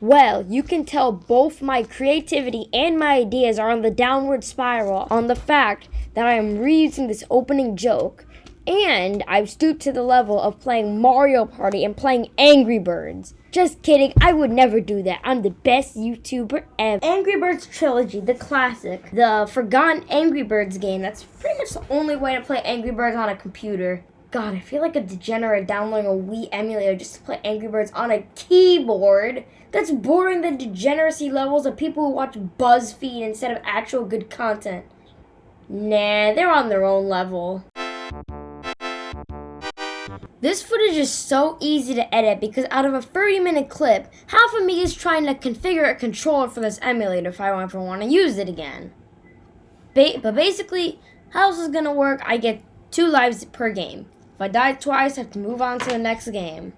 Well, you can tell both my creativity and my ideas are on the downward spiral on the fact that I am reusing this opening joke, and I've stooped to the level of playing Mario Party and playing Angry Birds. Just kidding, I would never do that. I'm the best YouTuber ever. Angry Birds Trilogy, the classic, the forgotten Angry Birds game. That's pretty much the only way to play Angry Birds on a computer. God, I feel like a degenerate downloading a Wii emulator just to play Angry Birds on a keyboard. That's bordering the degeneracy levels of people who watch BuzzFeed instead of actual good content. Nah, they're on their own level. This footage is so easy to edit because out of a 30-minute clip, half of me is trying to configure a controller for this emulator if I ever want to use it again. But basically, how this is going to work, I get 2 lives per game. If I die twice, I have to move on to the next game.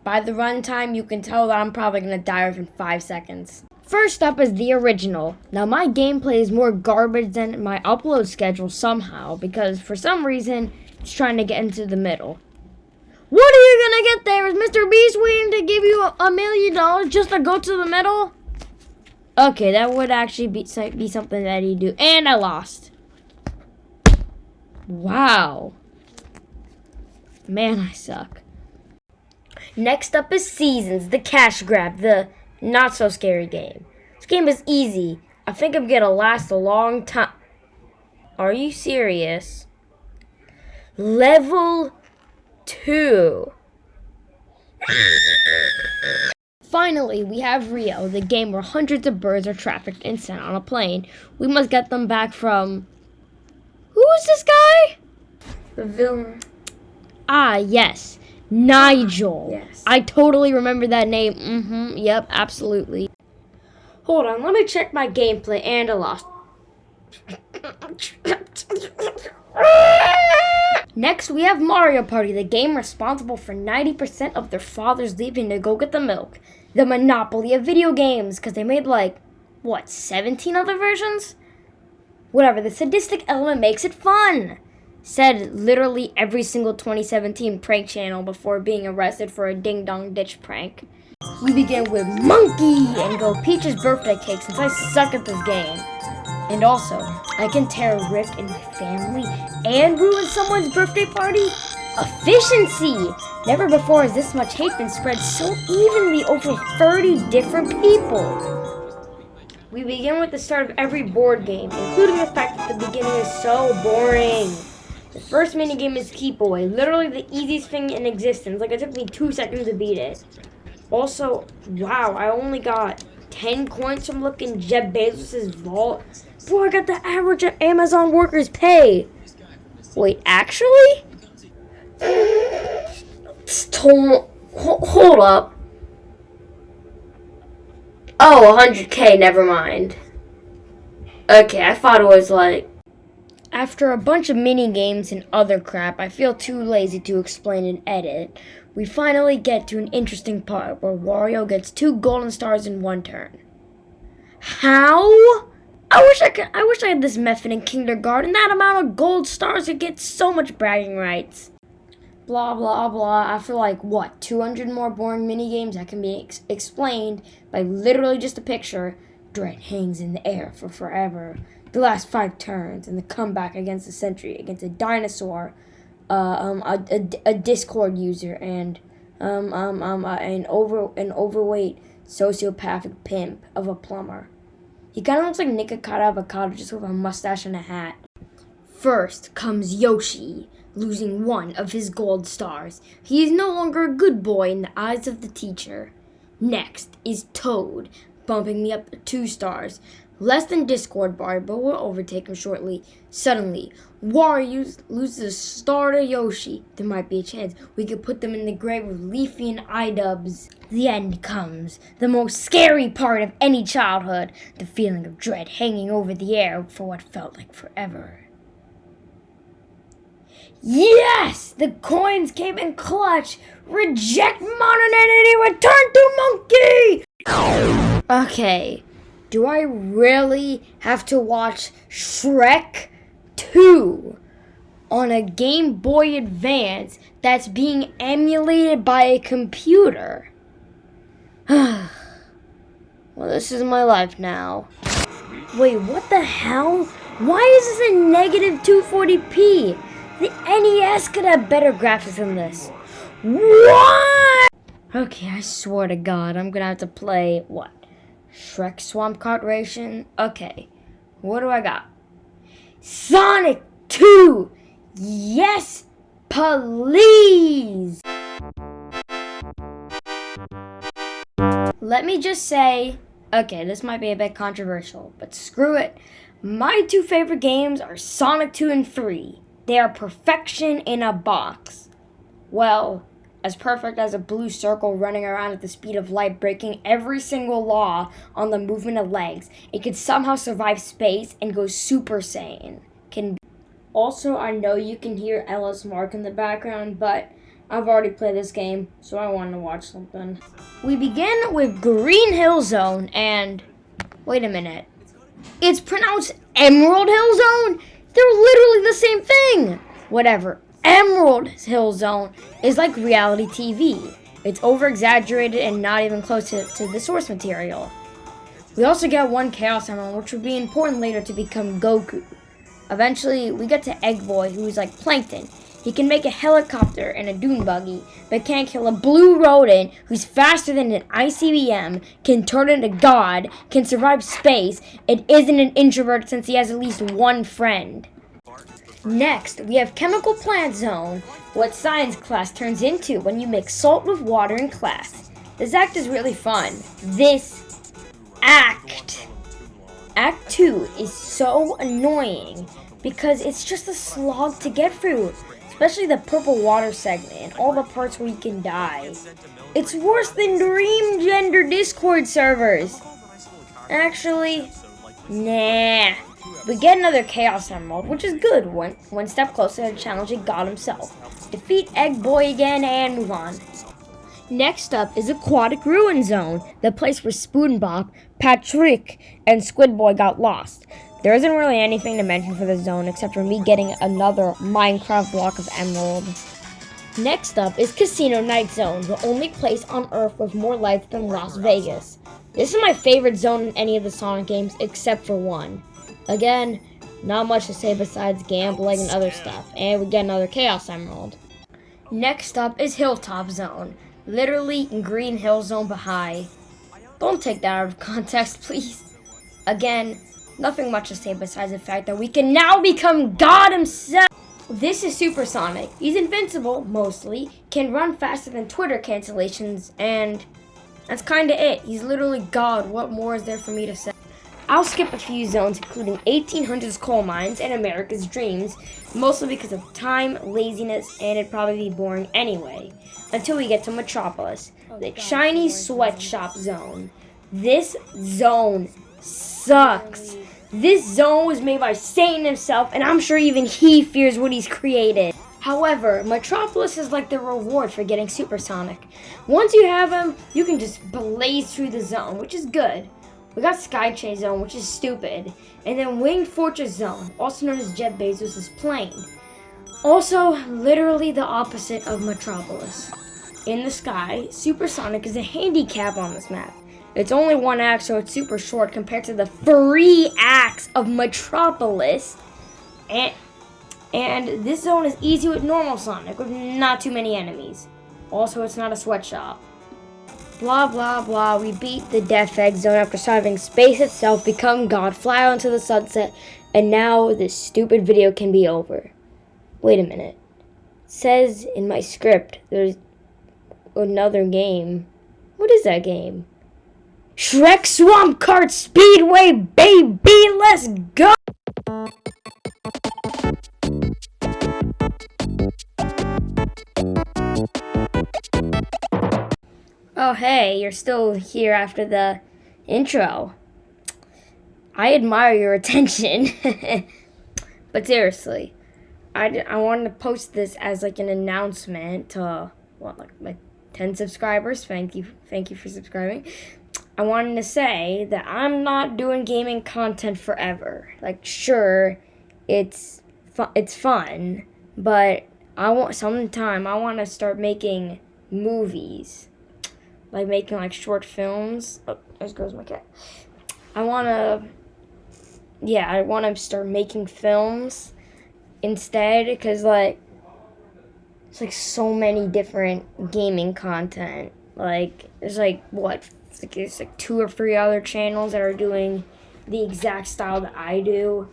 By the runtime, you can tell that I'm probably going to die within 5 seconds. First up is the original. Now, my gameplay is more garbage than my upload schedule somehow, because for some reason, it's trying to get into the middle. What are you going to get there? Is Mr. Beast waiting to give you $1 million just to go to the middle? Okay, that would actually be something that he'd do. And I lost. Wow. Man, I suck. Next up is Seasons, the cash grab, the not-so-scary game. This game is easy. I think I'm going to last a long time. Are you serious? Level 2. Finally, we have Rio, the game where hundreds of birds are trafficked and sent on a plane. We must get them back from... Who is this guy? The villain. Ah, yes. Nigel. Yes. I totally remember that name. Yep, absolutely. Hold on, let me check my gameplay, and I lost. Next, we have Mario Party, the game responsible for 90% of their fathers leaving to go get the milk. The monopoly of video games, because they made 17 other versions? Whatever, the sadistic element makes it fun. Said literally every single 2017 prank channel before being arrested for a ding-dong ditch prank. We begin with Monkey and go Peach's birthday cake since I suck at this game. And also, I can tear a rift in my family and ruin someone's birthday party? Efficiency! Never before has this much hate been spread so evenly over 30 different people. We begin with the start of every board game, including the fact that the beginning is so boring. The first minigame is Keep Away, literally the easiest thing in existence. It took me 2 seconds to beat it. Also, wow, I only got 10 coins from looking Jeff Bezos' vault. Bro, I got the average of Amazon workers' pay. Wait, actually? Hold up. Oh, 100K, never mind. Okay, I thought it was After a bunch of mini-games and other crap, I feel too lazy to explain and edit. We finally get to an interesting part where Wario gets 2 golden stars in 1 turn. How? I wish I had this method in kindergarten. That amount of gold stars could get so much bragging rights. Blah, blah, blah. After 200 more boring mini-games that can be explained by literally just a picture, dread hangs in the air for forever. The last 5 turns and the comeback against the century, against a dinosaur, a Discord user, and an overweight sociopathic pimp of a plumber. He kind of looks like Nikocado Avocado, just with a mustache and a hat. First comes Yoshi, losing 1 of his gold stars. He is no longer a good boy in the eyes of the teacher. Next is Toad, bumping me up to 2 stars. Less than Discord bar, but we'll overtake him shortly. Suddenly, Wario loses a star to Yoshi. There might be a chance we could put them in the grave with Leafy and iDubbbz. The end comes. The most scary part of any childhood. The feeling of dread hanging over the air for what felt like forever. Yes! The coins came in clutch! Reject modern entity, return to monkey! Okay. Do I really have to watch Shrek 2 on a Game Boy Advance that's being emulated by a computer? Well, this is my life now. Wait, what the hell? Why is this a negative 240p? The NES could have better graphics than this. What? Okay, I swear to God, I'm gonna have to play, what? Shrek Swamp Kart Racing? Okay, what do I got? Sonic 2! Yes, please! Let me just say, okay, this might be a bit controversial, but screw it. My two favorite games are Sonic 2 and 3. They are perfection in a box. Well, as perfect as a blue circle running around at the speed of light, breaking every single law on the movement of legs. It can somehow survive space and go Super Saiyan. Also, I know you can hear Ella's Mark in the background, but I've already played this game, so I wanted to watch something. We begin with Green Hill Zone, and wait a minute. It's pronounced Emerald Hill Zone? They're literally the same thing. Whatever. Emerald Hill Zone is like reality TV. It's over-exaggerated and not even close to the source material. We also get one Chaos Emerald, which would be important later to become Goku. Eventually, we get to Egg Boy, who is like Plankton. He can make a helicopter and a dune buggy, but can't kill a blue rodent who's faster than an ICBM, can turn into God, can survive space, and isn't an introvert since he has at least one friend. Next, we have Chemical Plant Zone, what science class turns into when you mix salt with water in class. This act is really fun. Act 2 is so annoying because it's just a slog to get through, especially the purple water segment and all the parts where you can die. It's worse than Dream Gender Discord servers. Actually, nah. We get another Chaos Emerald, which is good, one step closer to challenging God himself. Defeat Egg Boy again and move on. Next up is Aquatic Ruin Zone, the place where SpoonBop, Patrick, and Squid Boy got lost. There isn't really anything to mention for this zone except for me getting another Minecraft block of emerald. Next up is Casino Night Zone, the only place on Earth with more life than Las Vegas. This is my favorite zone in any of the Sonic games except for one. Again, not much to say besides gambling and other stuff, and we get another Chaos Emerald. Next up is Hilltop Zone, literally Green Hill Zone but high. Don't take that out of context, please. Again, nothing much to say besides the fact that we can now become God himself. This is Supersonic. He's invincible, mostly, can run faster than Twitter cancellations, and that's kinda it. He's literally God. What more is there for me to say? I'll skip a few zones, including 1800s coal mines and America's Dreams, mostly because of time, laziness, and it'd probably be boring anyway, until we get to Metropolis, the Chinese sweatshop zone. This zone sucks. This zone was made by Satan himself, and I'm sure even he fears what he's created. However, Metropolis is like the reward for getting Supersonic. Once you have him, you can just blaze through the zone, which is good. We got Sky Chase Zone, which is stupid, and then Winged Fortress Zone, also known as Jeff Bezos' plane. Also, literally the opposite of Metropolis. In the sky, Supersonic is a handicap on this map. It's only one act, so it's super short compared to the 3 acts of Metropolis. And this zone is easy with normal Sonic, with not too many enemies. Also, it's not a sweatshop. Blah, blah, blah. We beat the Death Egg Zone after surviving space itself, become God, fly out into the sunset, and now this stupid video can be over. Wait a minute. It says in my script there's another game. What is that game? Shrek Swamp Kart Speedway, baby! Let's go! Oh, hey, you're still here after the intro. I admire your attention. But seriously, I wanted to post this as like an announcement to, like 10 subscribers. Thank you for subscribing. I wanted to say that I'm not doing gaming content forever. Like, sure, it's fun, but I want to start making movies. like making like short films. Oh, there goes my cat. I wanna start making films instead, because like it's like so many different gaming content. Like there's like what, it's like 2 or 3 other channels that are doing the exact style that I do.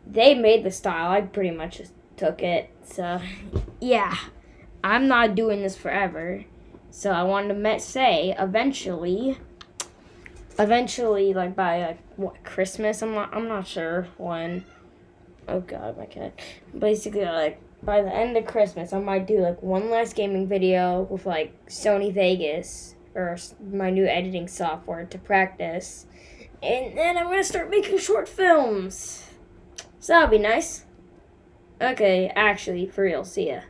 They made the style. I pretty much just took it. So yeah, I'm not doing this forever. So I wanted to say eventually, like by like what, Christmas. I'm not sure when. Oh god, my cat. Basically, like by the end of Christmas, I might do like one last gaming video with like Sony Vegas or my new editing software to practice, and then I'm gonna start making short films. So that'll be nice. Okay, actually, for real. See ya.